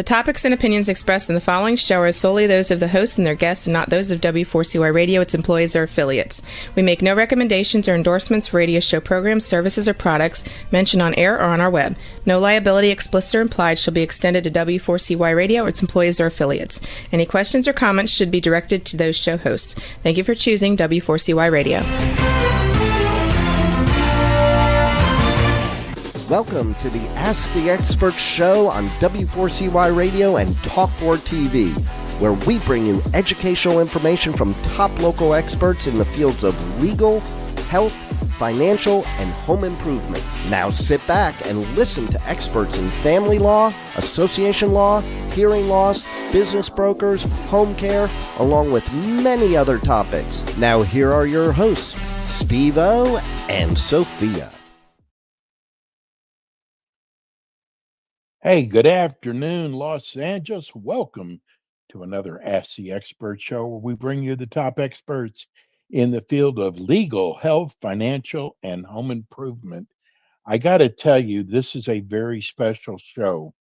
topics and opinions expressed in the following show are solely those of the hosts and their guests and not those of W4CY Radio, its employees, or affiliates. We make no recommendations or endorsements for radio show programs, services, or products mentioned on air or on our web. No liability, explicit or implied, shall be extended to W4CY Radio or its employees or affiliates. Any questions or comments should be directed to those show hosts. Thank you for choosing W4CY Radio. Welcome to the Ask the Expert show on W4CY Radio and Talk4 TV, where we bring you educational information from top local experts in the fields of legal, health, financial, and home improvement. Now sit back and listen to experts in family law, association law, hearing loss, business brokers, home care, along with many other topics. Now here are your hosts, Steve-O and Sophia. Hey, good afternoon, Los Angeles. Welcome to another Ask the Expert show where we bring you the top experts in the field of legal, health, financial, and home improvement. I got to tell you, this is a very special show.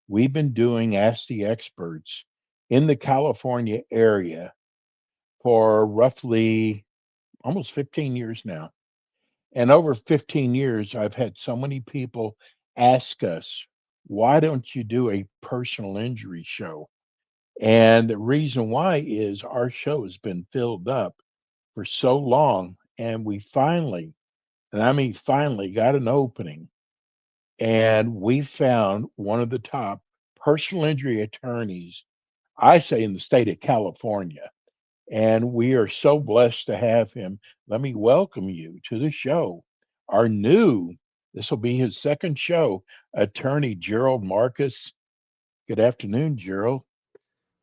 We've been doing Ask the Experts in the California area for roughly almost 15 years now. And over 15 years, I've had so many people ask us, why don't you do a personal injury show? And the reason why is our show has been filled up for so long, and we finally, and I mean finally, got an opening, and we found one of the top personal injury attorneys, I say, in the state of California. And we are so blessed to have him. Let me welcome you to the show. Our new, this will be his second show, attorney Gerald Marcus. Good afternoon, Gerald.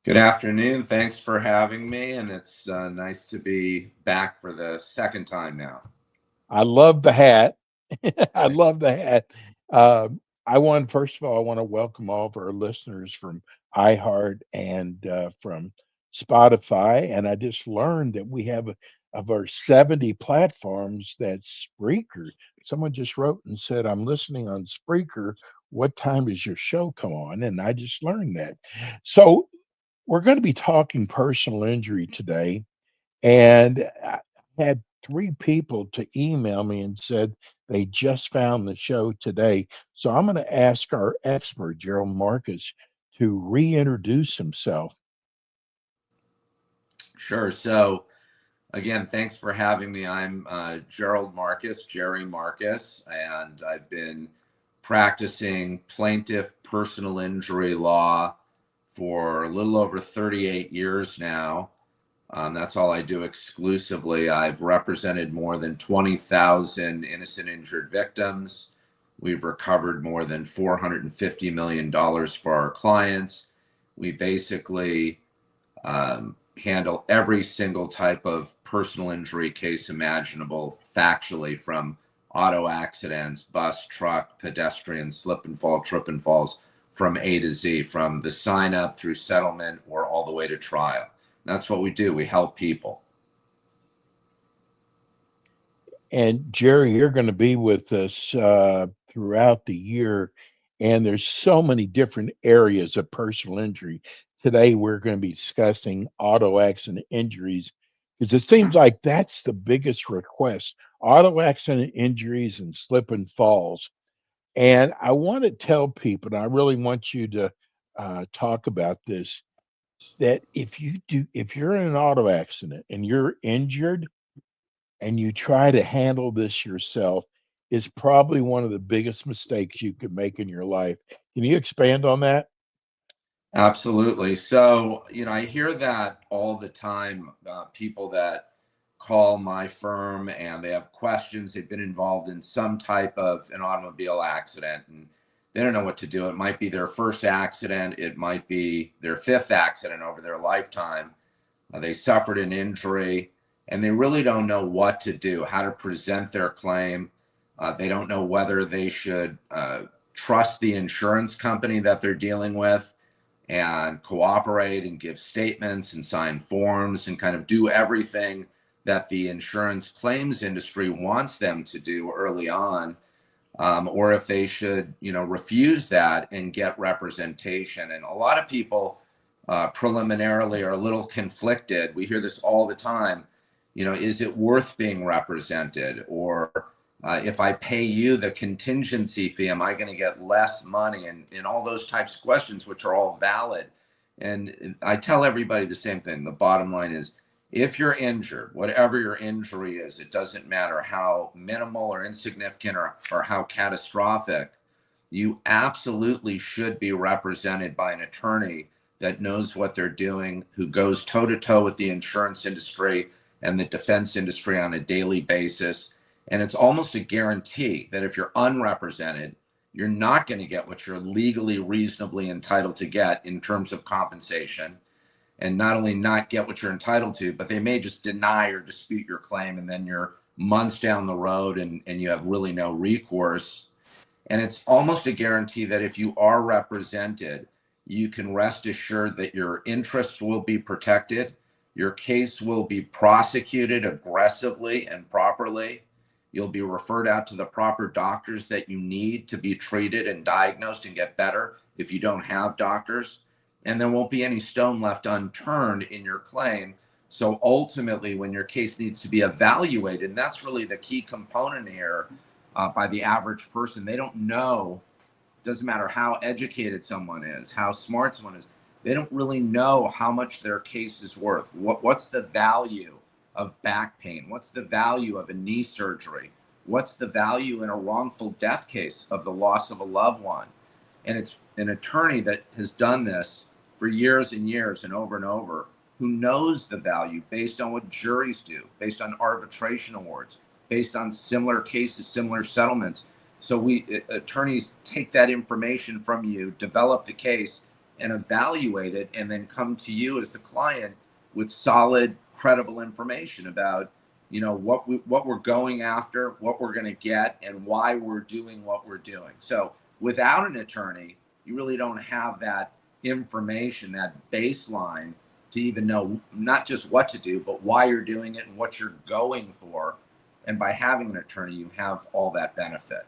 Good afternoon. Thanks for having me. And it's nice to be back for the second time now. I love the hat. I love the hat. First of all, I want to welcome all of our listeners from iHeart and from Spotify. And I just learned that we have of our 70 platforms, that Spreaker. Someone just wrote and said, I'm listening on Spreaker. What time does your show come on? And I just learned that. So we're going to be talking personal injury today. And I had 3 people to email me and said they just found the show today. So I'm going to ask our expert, Gerald Marcus, to reintroduce himself. Sure. So again, thanks for having me. I'm Gerald Marcus, Jerry Marcus, and I've been practicing plaintiff personal injury law for a little over 38 years now. That's all I do exclusively. I've represented more than 20,000 innocent injured victims. We've recovered more than $450 million for our clients. We basically handle every single type of personal injury case imaginable factually, from auto accidents, bus, truck, pedestrian, slip and fall, trip and falls, from A to Z, from the sign up through settlement or all the way to trial. That's what we do. We help people. And Jerry, you're going to be with us throughout the year, and there's so many different areas of personal injury. Today, we're going to be discussing auto accident injuries, because it seems like that's the biggest request, auto accident injuries and slip and falls. And I want to tell people, and I really want you to talk about this, that if you're in an auto accident and you're injured and you try to handle this yourself, is probably one of the biggest mistakes you could make in your life. Can you expand on that? Absolutely. So, I hear that all the time, people that call my firm and they have questions. They've been involved in some type of an automobile accident and they don't know what to do. It might be their first accident. It might be their 5th accident over their lifetime. They suffered an injury and they really don't know what to do, how to present their claim. They don't know whether they should trust the insurance company that they're dealing with and cooperate and give statements and sign forms and kind of do everything that the insurance claims industry wants them to do early on. or if they should, refuse that and get representation. And a lot of people preliminarily are a little conflicted. We hear this all the time. Is it worth being represented? Or if I pay you the contingency fee, am I going to get less money? And all those types of questions, which are all valid. And I tell everybody the same thing. The bottom line is, if you're injured, whatever your injury is, it doesn't matter how minimal or insignificant or how catastrophic, you absolutely should be represented by an attorney that knows what they're doing, who goes toe to toe with the insurance industry and the defense industry on a daily basis. And it's almost a guarantee that if you're unrepresented, you're not going to get what you're legally reasonably entitled to get in terms of compensation. And not only not get what you're entitled to, but they may just deny or dispute your claim. And then you're months down the road and you have really no recourse. And it's almost a guarantee that if you are represented, you can rest assured that your interests will be protected. Your case will be prosecuted aggressively and properly. You'll be referred out to the proper doctors that you need to be treated and diagnosed and get better if you don't have doctors. And there won't be any stone left unturned in your claim. So ultimately, when your case needs to be evaluated, and that's really the key component here, by the average person, they don't know, doesn't matter how educated someone is, how smart someone is, they don't really know how much their case is worth. What's the value of back pain? What's the value of a knee surgery? What's the value in a wrongful death case of the loss of a loved one? And it's an attorney that has done this for years and years and over, who knows the value based on what juries do, based on arbitration awards, based on similar cases, similar settlements. So we attorneys take that information from you, develop the case and evaluate it, and then come to you as the client with solid, credible information about, what we're going after, what we're going to get, and why we're doing what we're doing. So without an attorney, you really don't have that information, that baseline to even know not just what to do, but why you're doing it and what you're going for. And by having an attorney, you have all that benefit.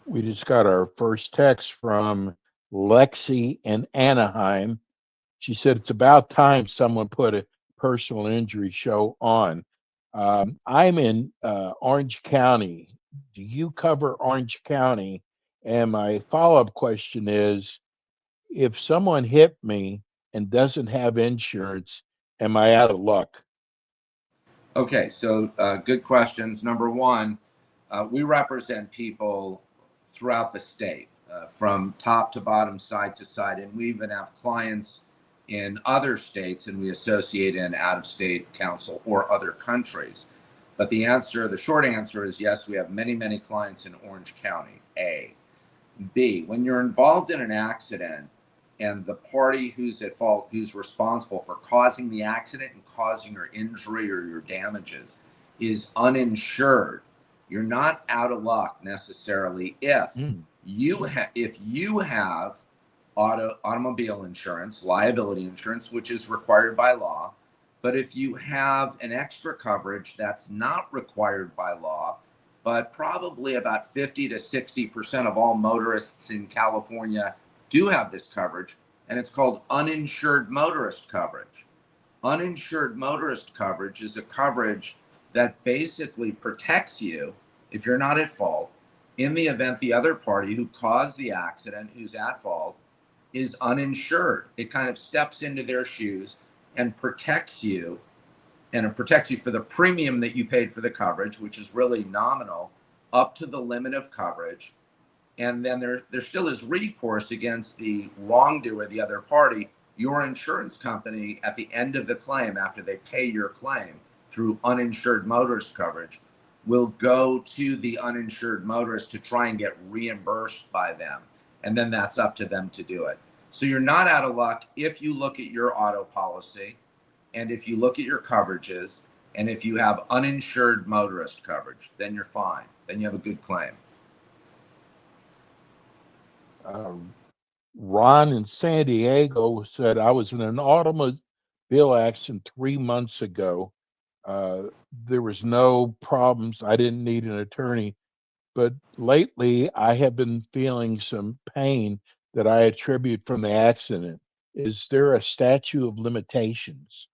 We just got our first text from Lexi in Anaheim. She said it's about time someone put a personal injury show on. I'm in Orange County. Do you cover Orange County? And my follow-up question is, if someone hit me and doesn't have insurance, am I out of luck? Okay, so good questions. Number one, we represent people throughout the state, from top to bottom, side to side, and we even have clients in other states, and we associate in out-of-state counsel or other countries. But the short answer is yes, we have many, many clients in Orange County, A. B, when you're involved in an accident and the party who's at fault, who's responsible for causing the accident and causing your injury or your damages, is uninsured, you're not out of luck necessarily if you have automobile insurance, liability insurance, which is required by law. But if you have an extra coverage that's not required by law, but probably about 50 to 60% of all motorists in California do have this coverage, and it's called uninsured motorist coverage. Uninsured motorist coverage is a coverage that basically protects you, if you're not at fault, in the event the other party who caused the accident, who's at fault, is uninsured. It kind of steps into their shoes and protects you. And it protects you for the premium that you paid for the coverage, which is really nominal, up to the limit of coverage. And then there still is recourse against the wrongdoer, the other party. Your insurance company, at the end of the claim, after they pay your claim through uninsured motorist coverage, will go to the uninsured motorist to try and get reimbursed by them. And then that's up to them to do it. So you're not out of luck if you look at your auto policy, and if you look at your coverages, and if you have uninsured motorist coverage, then you're fine. Then you have a good claim. Ron in San Diego said, I was in an automobile accident 3 months ago. There was no problems. I didn't need an attorney. but lately I have been feeling some pain that I attribute from the accident. Is there a statute of limitations?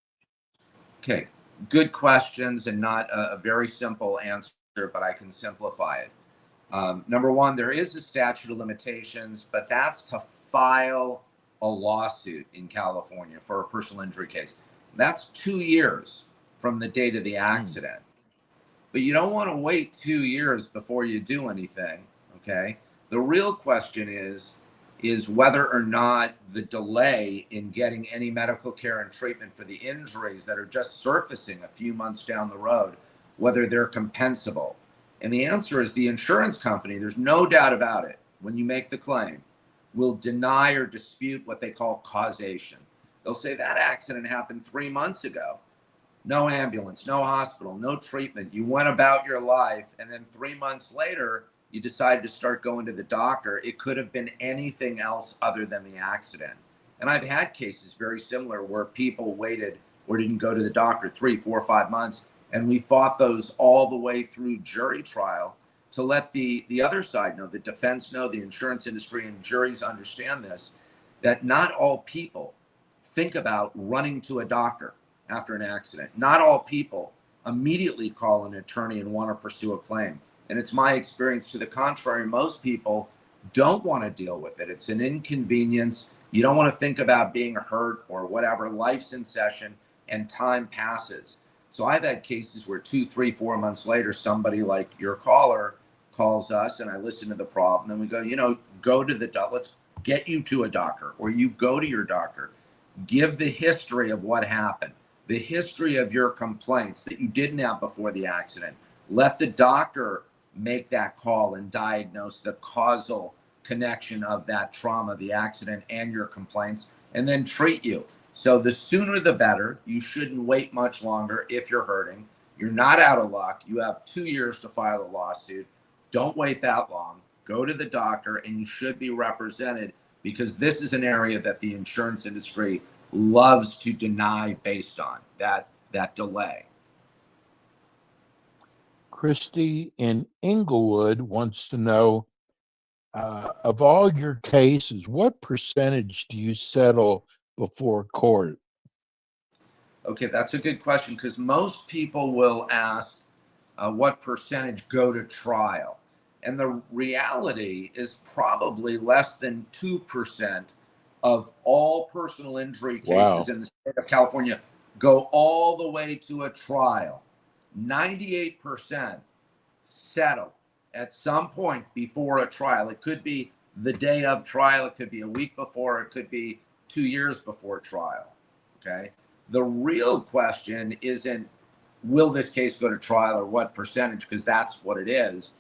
Okay, good questions and not a very simple answer, but I can simplify it. Number one, there is a statute of limitations, but that's to file a lawsuit in California for a personal injury case. That's 2 years from the date of the accident. But you don't want to wait 2 years before you do anything. Okay. The real question is whether or not the delay in getting any medical care and treatment for the injuries that are just surfacing a few months down the road, whether they're compensable. And the answer is the insurance company, there's no doubt about it, when you make the claim, will deny or dispute what they call causation. They'll say that accident happened 3 months ago. No ambulance, no hospital, no treatment. You went about your life, and then 3 months later, you decided to start going to the doctor. It could have been anything else other than the accident. And I've had cases very similar where people waited or didn't go to the doctor 3, 4, 5 months. And we fought those all the way through jury trial to let the other side know, the defense know, the insurance industry and juries understand this, that not all people think about running to a doctor after an accident. Not all people immediately call an attorney and want to pursue a claim. And it's my experience to the contrary. Most people don't want to deal with it. It's an inconvenience. You don't want to think about being hurt or whatever. Life's in session and time passes. So I've had cases where 2, 3, 4 months later, somebody like your caller calls us and I listen to the problem and we go, go to the doctor. Let's get you to a doctor, or you go to your doctor. Give the history of what happened, the history of your complaints that you didn't have before the accident. Let the doctor make that call and diagnose the causal connection of that trauma, the accident, and your complaints, and then treat you. So the sooner the better. You shouldn't wait much longer if you're hurting. You're not out of luck. You have 2 years to file a lawsuit. Don't wait that long. Go to the doctor, and you should be represented, because this is an area that the insurance industry loves to deny based on that delay. Christy in Inglewood wants to know, of all your cases, what percentage do you settle before court? Okay, that's a good question, because most people will ask what percentage go to trial. And the reality is probably less than 2% of all personal injury cases in the state of California go all the way to a trial. 98% settle at some point before a trial. It could be the day of trial, it could be a week before, it could be 2 years before trial. Okay. The real question isn't will this case go to trial or what percentage, because that's what it is.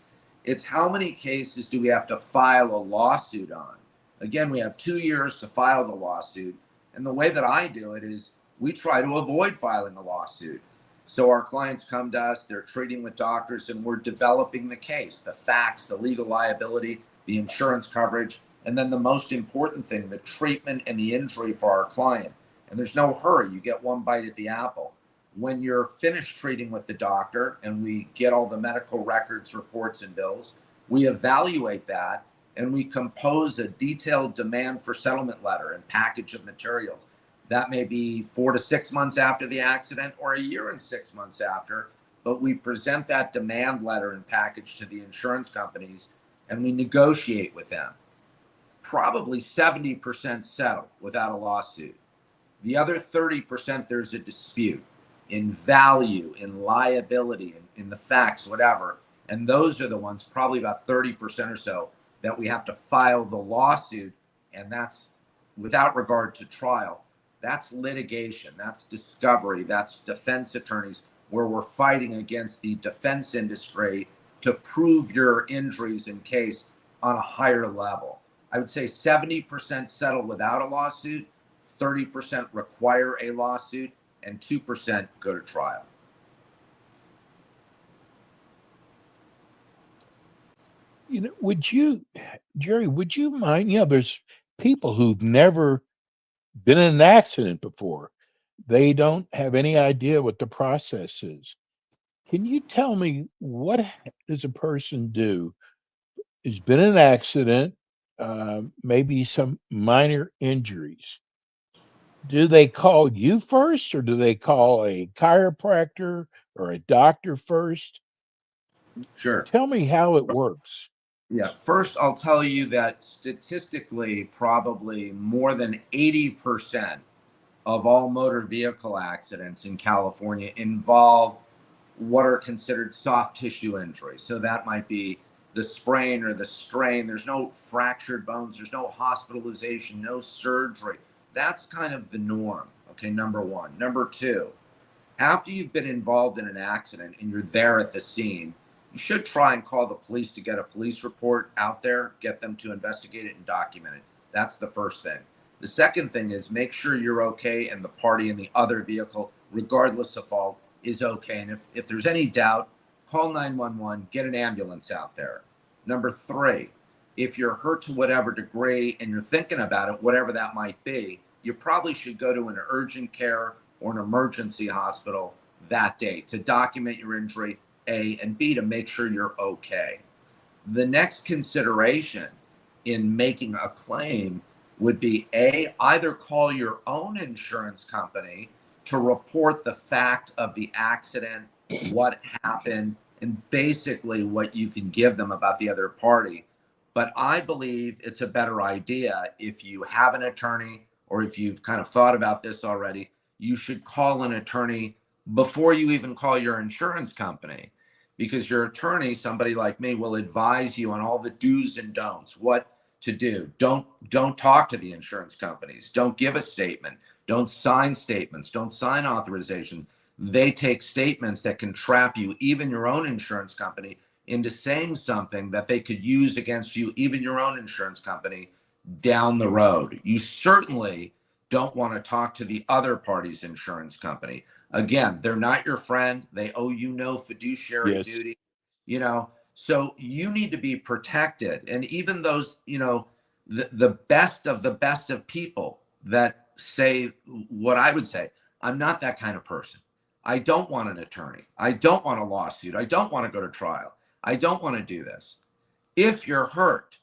It's how many cases do we have to file a lawsuit on? Again, we have 2 years to file the lawsuit. And the way that I do it is we try to avoid filing a lawsuit. So our clients come to us, they're treating with doctors, and we're developing the case, the facts, the legal liability, the insurance coverage, and then the most important thing, the treatment and the injury for our client. And there's no hurry. You get one bite at the apple. When you're finished treating with the doctor and we get all the medical records, reports, and bills, we evaluate that and we compose a detailed demand for settlement letter and package of materials. That may be 4 to 6 months after the accident or a year and 6 months after, but we present that demand letter and package to the insurance companies and we negotiate with them. Probably 70% settle without a lawsuit. The other 30%, there's a dispute in value, in liability, in the facts, whatever. And those are the ones, probably about 30% or so, that we have to file the lawsuit. And that's without regard to trial. That's litigation, that's discovery, that's defense attorneys, where we're fighting against the defense industry to prove your injuries in case on a higher level. I would say 70% settle without a lawsuit, 30% require a lawsuit, and 2% go to trial. Jerry, would you mind, there's people who've never been in an accident before. They don't have any idea what the process is. Can you tell me what does a person do? There's been an accident, maybe some minor injuries. Do they call you first, or do they call a chiropractor or a doctor first? Sure. Tell me how it works. Yeah. First, I'll tell you that statistically, probably more than 80% of all motor vehicle accidents in California involve what are considered soft tissue injuries. So that might be the sprain or the strain. There's no fractured bones, there's no hospitalization, no surgery. That's kind of the norm. Okay, number one. Number two, after you've been involved in an accident and you're there at the scene, you should try and call the police to get a police report out there, get them to investigate it and document it. That's the first thing. The second thing is make sure you're okay and the party in the other vehicle, regardless of fault, is okay. And if there's any doubt, call 911, get an ambulance out there. Number three, if you're hurt to whatever degree and you're thinking about it, whatever that might be, you probably should go to an urgent care or an emergency hospital that day to document your injury, A, and B, to make sure you're okay. The next consideration in making a claim would be A, either call your own insurance company to report the fact of the accident, what happened, and basically what you can give them about the other party. But I believe it's a better idea if you have an attorney or if you've kind of thought about this already, you should call an attorney before you even call your insurance company, because your attorney, somebody like me, will advise you on all the do's and don'ts, what to do. Don't talk to the insurance companies. Don't give a statement. Don't sign statements. Don't sign authorization. They take statements that can trap you, even your own insurance company, into saying something that they could use against you, even your own insurance company, down the road. You certainly don't want to talk to the other party's insurance company. Again, they're not your friend. They owe you no fiduciary Yes. duty, so you need to be protected. And even those, the best of people that say what I would say, I'm not that kind of person. I don't want an attorney. I don't want a lawsuit. I don't want to go to trial. I don't want to do this. If you're hurt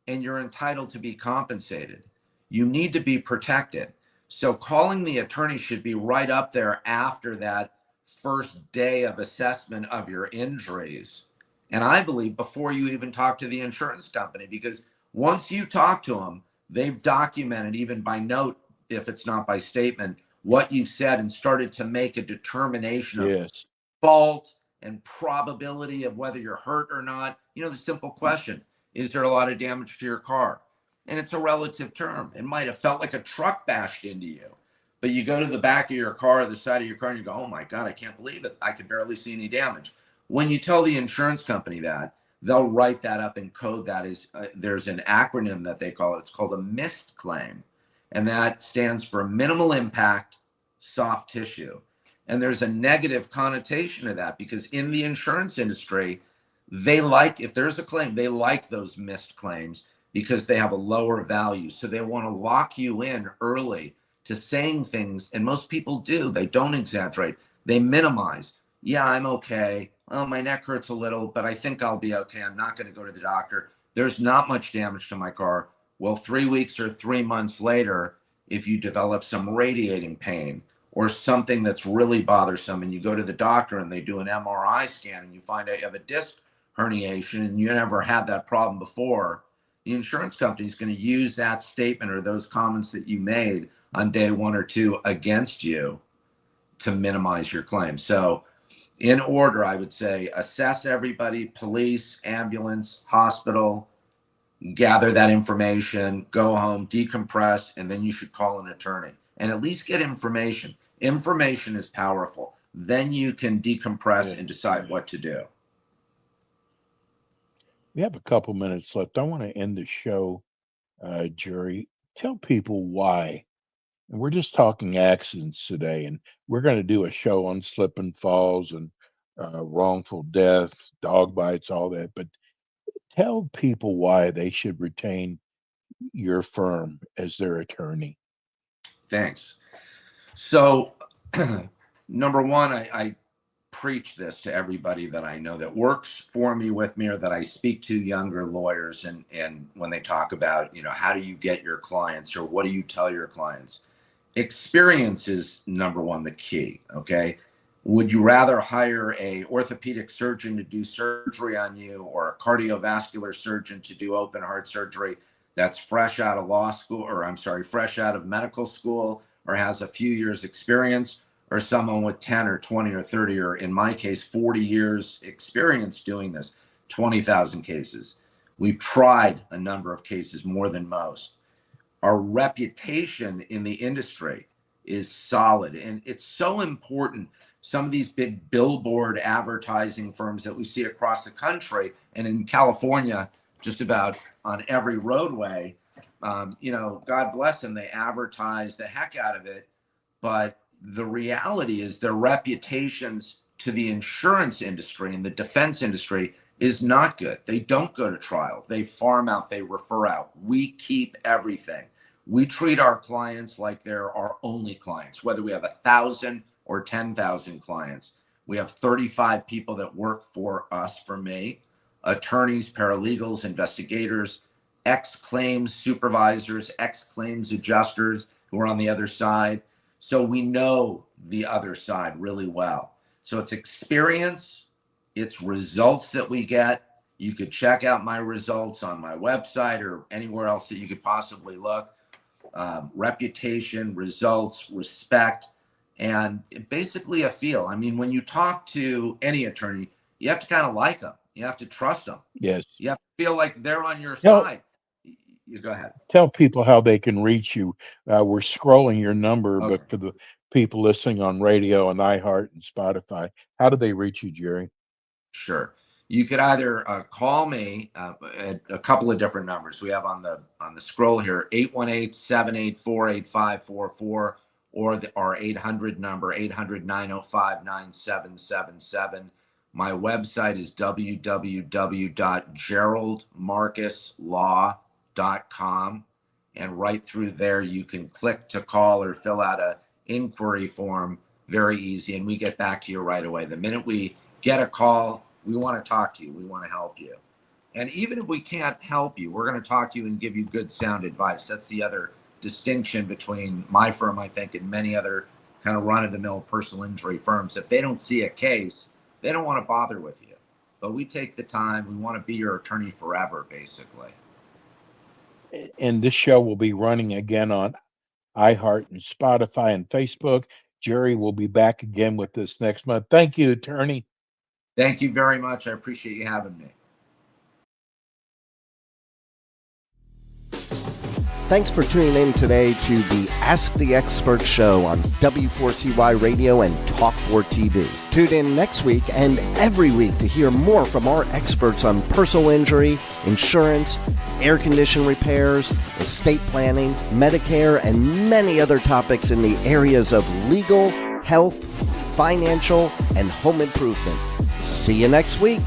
and you're entitled to be compensated, you need to be protected. So calling the attorney should be right up there after that first day of assessment of your injuries. And I believe before you even talk to the insurance company, because once you talk to them, they've documented, even by note, if it's not by statement, what you've said and started to make a determination of Yes. fault and probability of whether you're hurt or not. The simple question, is there a lot of damage to your car? And it's a relative term. It might have felt like a truck bashed into you, but you go to the back of your car or the side of your car and you go, oh my God, I can't believe it. I could barely see any damage. When you tell the insurance company that, they'll write that up and code that as there's an acronym that they call it. It's called a MIST claim. And that stands for minimal impact soft tissue. And there's a negative connotation to that because in the insurance industry, they like, if there's a claim, they like those missed claims because they have a lower value. So they want to lock you in early to saying things. And most people do. They don't exaggerate. They minimize. Yeah, I'm okay. Oh, my neck hurts a little, but I think I'll be okay. I'm not going to go to the doctor. There's not much damage to my car. Well, 3 weeks or 3 months later, if you develop some radiating pain or something that's really bothersome and you go to the doctor and they do an MRI scan and you find out you have a disc herniation and you never had that problem before, the insurance company is going to use that statement or those comments that you made on day 1 or 2 against you to minimize your claim. So in order, I would say assess everybody, police, ambulance, hospital, gather that information, go home, decompress, and then you should call an attorney and at least get information. Information is powerful. Then you can decompress and decide what to do. We have a couple minutes left. I want to end the show, Jerry. Tell people why. And we're just talking accidents today, and we're going to do a show on slip and falls and wrongful death, dog bites, all that. But tell people why they should retain your firm as their attorney. Thanks. So, number one, I preach this to everybody that I know that works for me, with me, or that I speak to, younger lawyers, and when they talk about, how do you get your clients, or what do you tell your clients? Experience is number one, the key. Okay. Would you rather hire a orthopedic surgeon to do surgery on you, or a cardiovascular surgeon to do open heart surgery that's fresh out of fresh out of medical school, or has a few years experience, or someone with 10 or 20 or 30, or in my case, 40 years experience doing this, 20,000 cases? We've tried a number of cases, more than most. Our reputation in the industry is solid, and it's so important. Some of these big billboard advertising firms that we see across the country, and in California, just about on every roadway, God bless them, they advertise the heck out of it. But the reality is their reputations to the insurance industry and the defense industry is not good. They don't go to trial. They farm out, they refer out. We keep everything. We treat our clients like they're our only clients, whether we have 1,000 or 10,000 clients. We have 35 people that work for us, for me, attorneys, paralegals, investigators, ex-claims supervisors, ex-claims adjusters who are on the other side. So we know the other side really well. So it's experience, it's results that we get. You could check out my results on my website or anywhere else that you could possibly look. Reputation, results, respect, and basically a feel. I mean, when you talk to any attorney, you have to kind of like them. You have to trust them. Yes. You have to feel like they're on your side. You go ahead. Tell people how they can reach you. We're scrolling your number, Okay. but for the people listening on radio and iHeart and Spotify, how do they reach you, Jerry? Sure. You could either call me at a couple of different numbers. We have on the scroll here, 818-784-8544, or our 800 number, 800-905-9777. My website is www.geraldmarcuslaw.com. And right through there, you can click to call or fill out an inquiry form. Very easy. And we get back to you right away. The minute we get a call, we want to talk to you. We want to help you. And even if we can't help you, we're going to talk to you and give you good, sound advice. That's the other distinction between my firm, I think, and many other kind of run-of-the-mill personal injury firms. If they don't see a case, they don't want to bother with you. But we take the time. We want to be your attorney forever, basically. And this show will be running again on iHeart and Spotify and Facebook. Jerry will be back again with this next month. Thank you, attorney. Thank you very much. I appreciate you having me. Thanks for tuning in today to the Ask the Expert show on W4CY Radio and Talk4 TV. Tune in next week and every week to hear more from our experts on personal injury, insurance, air condition repairs, estate planning, Medicare, and many other topics in the areas of legal, health, financial, and home improvement. See you next week.